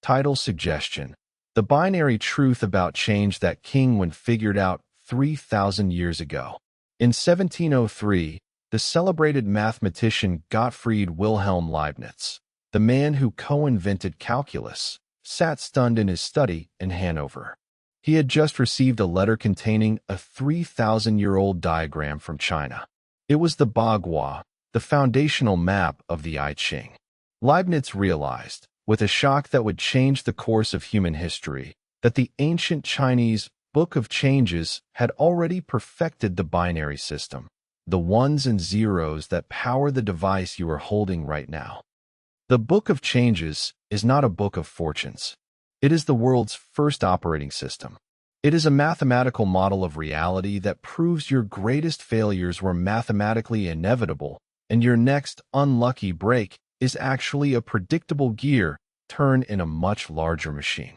Title suggestion: the binary truth about change that King Wen figured out 3,000 years ago. In 1703, the celebrated mathematician Gottfried Wilhelm Leibniz, the man who co-invented calculus, sat stunned in his study in Hanover. He had just received a letter containing a 3,000-year-old diagram from China. It was the Bagua, the foundational map of the I Ching. Leibniz realized, with a shock that would change the course of human history, that the ancient Chinese Book of Changes had already perfected the binary system, the ones and zeros that power the device you are holding right now. The Book of Changes is not a book of fortunes. It is the world's first operating system. It is a mathematical model of reality that proves your greatest failures were mathematically inevitable, and your next unlucky break is actually a predictable gear turned in a much larger machine.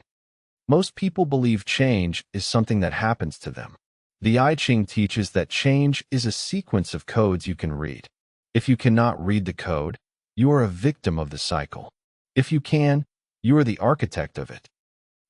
Most people believe change is something that happens to them. The I Ching teaches that change is a sequence of codes you can read. If you cannot read the code, you are a victim of the cycle. If you can, you are the architect of it.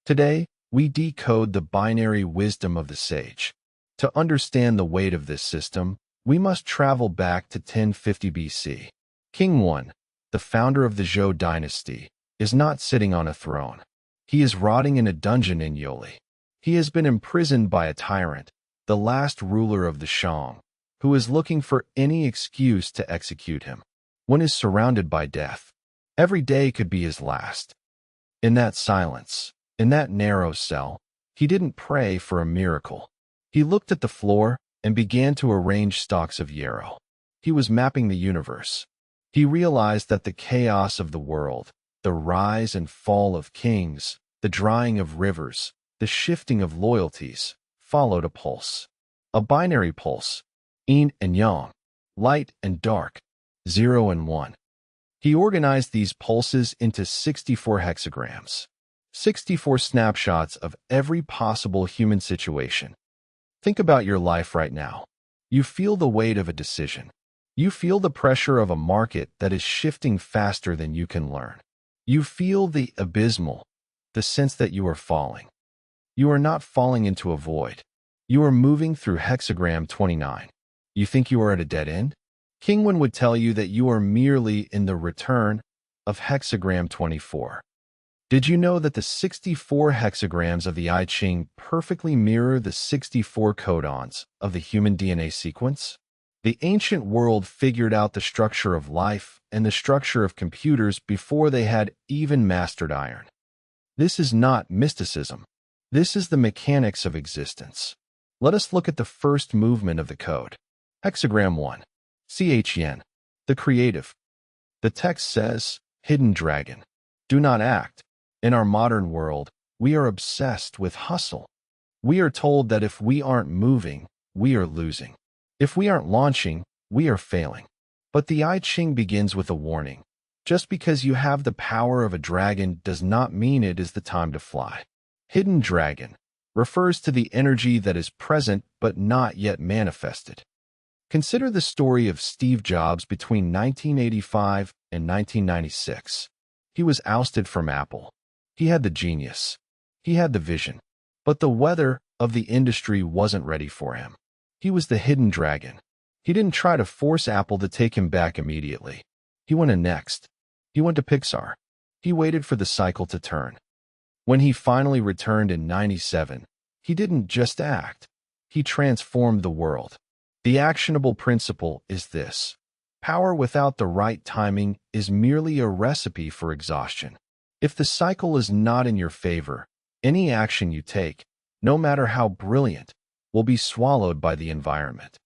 Today, we decode the binary wisdom of the sage. To understand the weight of this system, we must travel back to 1050 BC. King Wen, the founder of the Zhou dynasty, is not sitting on a throne. He is rotting in a dungeon in Yoli. He has been imprisoned by a tyrant, the last ruler of the Shang, who is looking for any excuse to execute him. Wen is surrounded by death. Every day could be his last. In that silence, in that narrow cell, he didn't pray for a miracle. He looked at the floor and began to arrange stalks of yarrow. He was mapping the universe. He realized that the chaos of the world, the rise and fall of kings, the drying of rivers, the shifting of loyalties, followed a pulse. A binary pulse, yin and yang, light and dark, 0 and 1. He organized these pulses into 64 hexagrams, 64 snapshots of every possible human situation. Think about your life right now. You feel the weight of a decision. You feel the pressure of a market that is shifting faster than you can learn. You feel the abysmal, the sense that you are falling. You are not falling into a void. You are moving through hexagram 29. You think you are at a dead end? King Wen would tell you that you are merely in the return of hexagram 24. Did you know that the 64 hexagrams of the I Ching perfectly mirror the 64 codons of the human DNA sequence? The ancient world figured out the structure of life and the structure of computers before they had even mastered iron. This is not mysticism. This is the mechanics of existence. Let us look at the first movement of the code. Hexagram 1. Chen. The creative. The text says, Hidden Dragon. Do not act. In our modern world, we are obsessed with hustle. We are told that if we aren't moving, we are losing. If we aren't launching, we are failing. But the I Ching begins with a warning. Just because you have the power of a dragon does not mean it is the time to fly. Hidden Dragon refers to the energy that is present but not yet manifested. Consider the story of Steve Jobs between 1985 and 1996. He was ousted from Apple. He had the genius. He had the vision. But the weather of the industry wasn't ready for him. He was the hidden dragon. He didn't try to force Apple to take him back immediately. He went next. He went to Pixar. He waited for the cycle to turn. When he finally returned in 97, he didn't just act. He transformed the world. The actionable principle is this. Power without the right timing is merely a recipe for exhaustion. If the cycle is not in your favor, any action you take, no matter how brilliant, will be swallowed by the environment.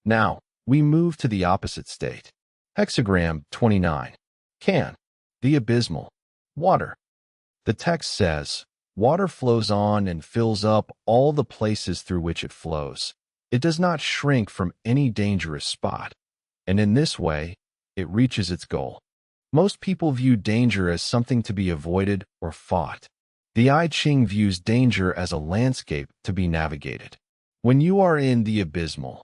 Now, we move to the opposite state. Hexagram 29. Can. The abysmal. Water. The text says, water flows on and fills up all the places through which it flows. It does not shrink from any dangerous spot, and in this way, it reaches its goal. Most people view danger as something to be avoided or fought. The I Ching views danger as a landscape to be navigated. When you are in the abysmal,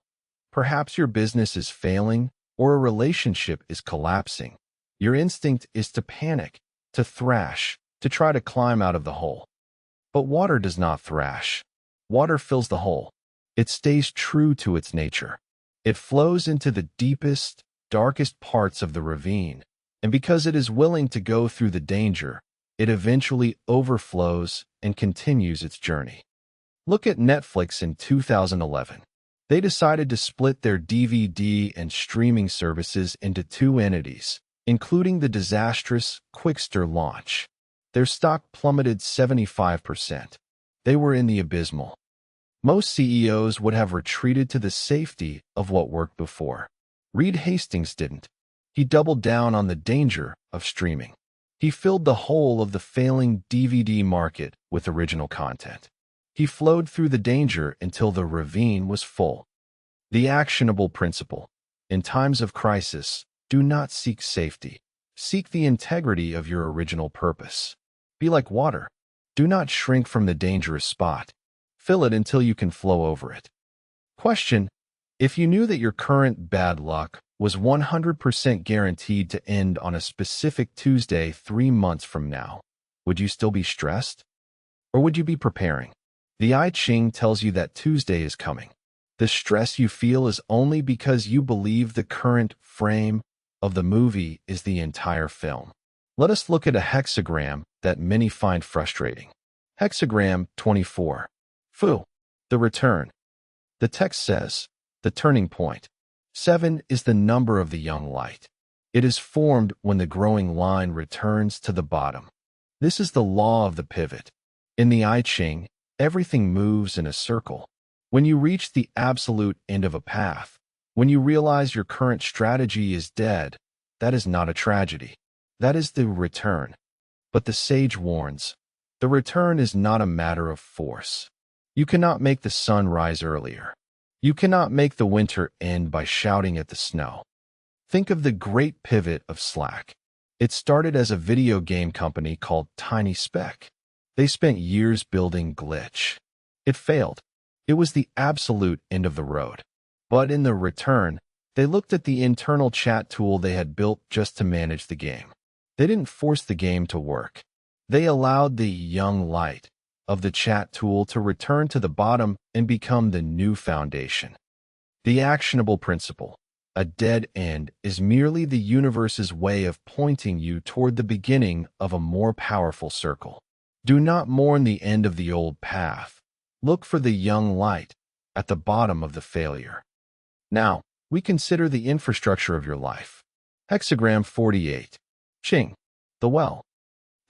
perhaps your business is failing or a relationship is collapsing. Your instinct is to panic, to thrash, to try to climb out of the hole. But water does not thrash. Water fills the hole. It stays true to its nature. It flows into the deepest, darkest parts of the ravine, and because it is willing to go through the danger, it eventually overflows and continues its journey. Look at Netflix in 2011. They decided to split their DVD and streaming services into two entities, including the disastrous Quickster launch. Their stock plummeted 75%. They were in the abysmal. Most CEOs would have retreated to the safety of what worked before. Reed Hastings didn't. He doubled down on the danger of streaming. He filled the hole of the failing DVD market with original content. He flowed through the danger until the ravine was full. The actionable principle. In times of crisis, do not seek safety. Seek the integrity of your original purpose. Be like water. Do not shrink from the dangerous spot. Fill it until you can flow over it. Question: if you knew that your current bad luck was 100% guaranteed to end on a specific Tuesday 3 months from now, would you still be stressed? Or would you be preparing? The I Ching tells you that Tuesday is coming. The stress you feel is only because you believe the current frame of the movie is the entire film. Let us look at a hexagram that many find frustrating. Hexagram 24. Fu. The return. The text says, the turning point. 7 is the number of the young light. It is formed when the growing line returns to the bottom. This is the law of the pivot. In the I Ching, everything moves in a circle. When you reach the absolute end of a path, when you realize your current strategy is dead, that is not a tragedy. That is the return. But the sage warns, the return is not a matter of force. You cannot make the sun rise earlier. You cannot make the winter end by shouting at the snow. Think of the great pivot of Slack. It started as a video game company called Tiny Speck. They spent years building Glitch. It failed. It was the absolute end of the road. But in the return, they looked at the internal chat tool they had built just to manage the game. They didn't force the game to work. They allowed the young light of the chat tool to return to the bottom and become the new foundation. The actionable principle. A dead end is merely the universe's way of pointing you toward the beginning of a more powerful circle. Do not mourn the end of the old path. Look for the young light at the bottom of the failure. Now, we consider the infrastructure of your life. Hexagram 48. Ching. The well.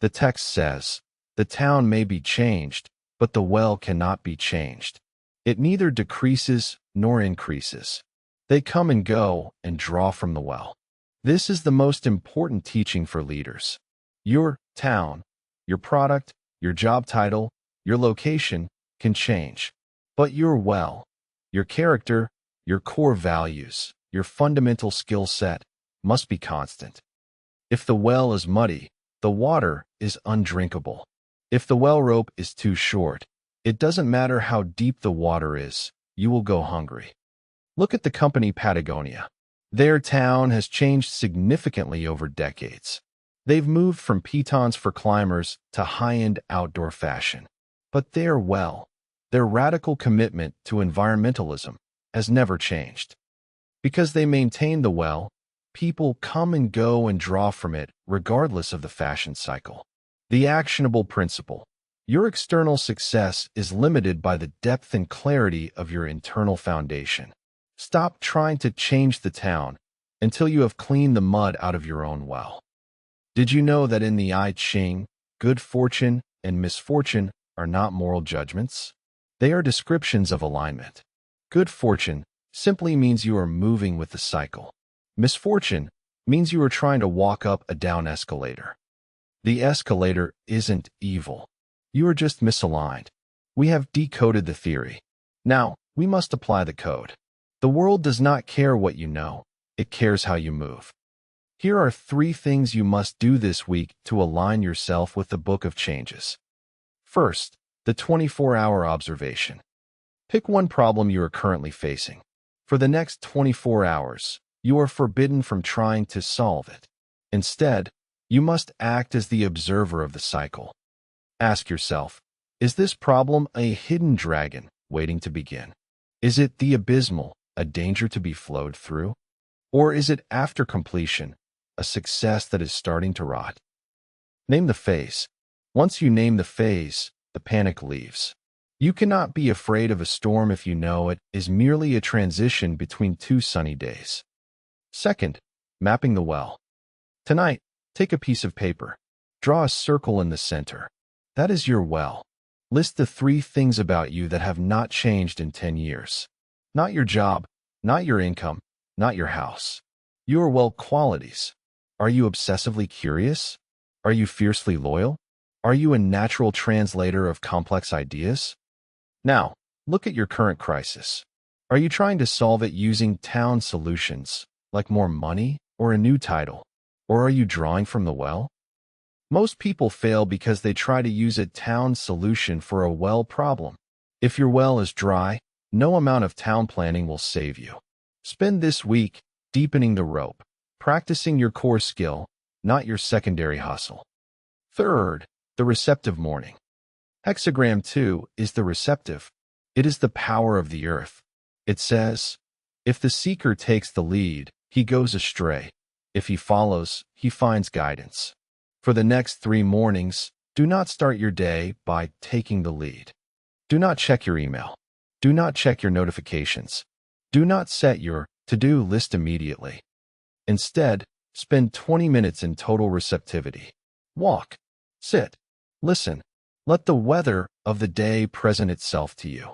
The text says, the town may be changed, but the well cannot be changed. It neither decreases nor increases. They come and go and draw from the well. This is the most important teaching for leaders. Your town, your product, your job title, your location can change, but your well, your character, your core values, your fundamental skill set must be constant. If the well is muddy, the water is undrinkable. If the well rope is too short, it doesn't matter how deep the water is, you will go hungry. Look at the company Patagonia. Their town has changed significantly over decades. They've moved from pitons for climbers to high-end outdoor fashion. But their radical commitment to environmentalism has never changed. Because they maintain the well, people come and go and draw from it regardless of the fashion cycle. The actionable principle. Your external success is limited by the depth and clarity of your internal foundation. Stop trying to change the town until you have cleaned the mud out of your own well. Did you know that in the I Ching, good fortune and misfortune are not moral judgments? They are descriptions of alignment. Good fortune simply means you are moving with the cycle. Misfortune means you are trying to walk up a down escalator. The escalator isn't evil. You are just misaligned. We have decoded the theory. Now, we must apply the code. The world does not care what you know. It cares how you move. Here are 3 things you must do this week to align yourself with the Book of Changes. First, the 24-hour observation. Pick one problem you are currently facing. For the next 24 hours, you are forbidden from trying to solve it. Instead, You must act as the observer of the cycle. Ask yourself, is this problem a hidden dragon waiting to begin? Is it the abysmal, a danger to be flowed through? Or is it after completion, a success that is starting to rot? Name the phase. Once you name the phase, the panic leaves. You cannot be afraid of a storm if you know it is merely a transition between two sunny days. Second, mapping the well. Tonight, take a piece of paper. Draw a circle in the center. That is your well. List the 3 things about you that have not changed in 10 years. Not your job, not your income, not your house. Your well qualities. Are you obsessively curious? Are you fiercely loyal? Are you a natural translator of complex ideas? Now, look at your current crisis. Are you trying to solve it using town solutions, like more money or a new title? Or are you drawing from the well? Most people fail because they try to use a town solution for a well problem. If your well is dry, no amount of town planning will save you. Spend this week deepening the rope, practicing your core skill, not your secondary hustle. Third, the receptive morning. Hexagram 2 is the receptive. It is the power of the earth. It says, if the seeker takes the lead, he goes astray. If he follows, he finds guidance. For the next 3 mornings, do not start your day by taking the lead. Do not check your email. Do not check your notifications. Do not set your to-do list immediately. Instead, spend 20 minutes in total receptivity. Walk, sit, listen. Let the weather of the day present itself to you.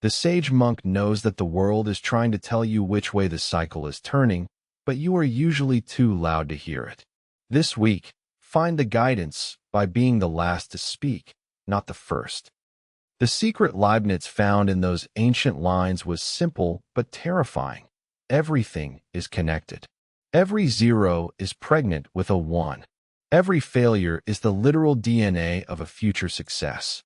The sage monk knows that the world is trying to tell you which way the cycle is turning, but you are usually too loud to hear it. This week, find the guidance by being the last to speak, not the first. The secret Leibniz found in those ancient lines was simple but terrifying. Everything is connected. Every 0 is pregnant with a 1. Every failure is the literal DNA of a future success.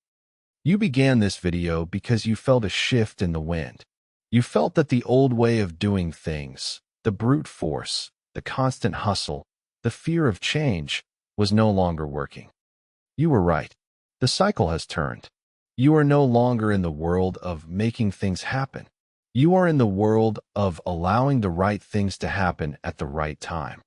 You began this video because you felt a shift in the wind. You felt that the old way of doing things, the brute force, the constant hustle, the fear of change, was no longer working. You were right. The cycle has turned. You are no longer in the world of making things happen. You are in the world of allowing the right things to happen at the right time.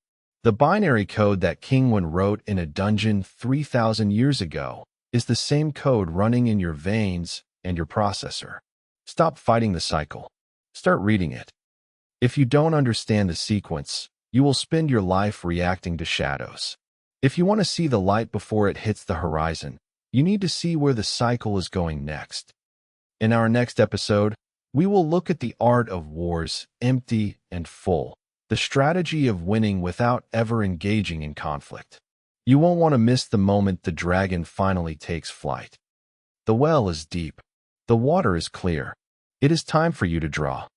The binary code that King Wen wrote in a dungeon 3,000 years ago is the same code running in your veins and your processor. Stop fighting the cycle. Start reading it. If you don't understand the sequence, you will spend your life reacting to shadows. If you want to see the light before it hits the horizon, you need to see where the cycle is going next. In our next episode, we will look at the art of wars, empty and full. The strategy of winning without ever engaging in conflict. You won't want to miss the moment the dragon finally takes flight. The well is deep. The water is clear. It is time for you to draw.